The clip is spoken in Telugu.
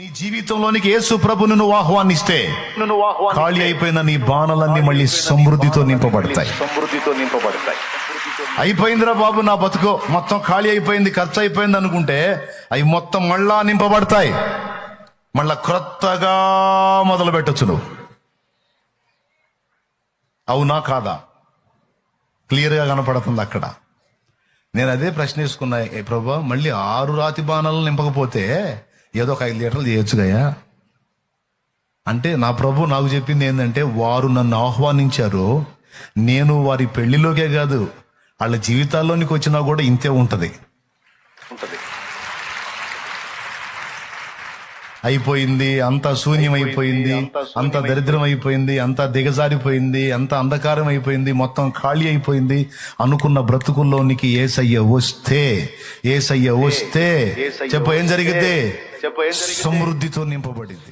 నీ జీవితంలోనికి యేసు ప్రభుని నువ్వు ఆహ్వానిస్తే ఖాళీ అయిపోయిన నీ బాణలన్నీ మళ్ళీ సమృద్ధితో నింపబడతాయి. అయిపోయిందిరా బాబు నా బతుకో, మొత్తం ఖాళీ అయిపోయింది, ఖర్చు అయిపోయింది అనుకుంటే అవి మొత్తం మళ్ళా నింపబడతాయి. మళ్ళా క్రొత్తగా మొదలు పెట్టొచ్చు నువ్వు. అవునా కాదా? క్లియర్గా కనపడుతుంది అక్కడ. నేను అదే ప్రశ్న వేసుకున్నా, ఏ ప్రభా మళ్ళీ 6 రాతి బాణాలను నింపకపోతే ఏదో ఒక 5 లీటర్లు చేయొచ్చు గయా అంటే, నా ప్రభు నాకు చెప్పింది ఏంటంటే, వారు నన్ను ఆహ్వానించారు, నేను వారి పెళ్లిలోకే కాదు వాళ్ళ జీవితాల్లోనికి వచ్చినా కూడా ఇంతే ఉంటది. అయిపోయింది, అంత శూన్యం అయిపోయింది, అంత దరిద్రం అయిపోయింది, అంత దిగజారిపోయింది, అంత అంధకారం అయిపోయింది, మొత్తం ఖాళీ అయిపోయింది అనుకున్న బ్రతుకుల్లోనికి యేసయ్య వస్తే చెప్పు ఏం జరిగితే సమృద్ధితో నింపబడింది.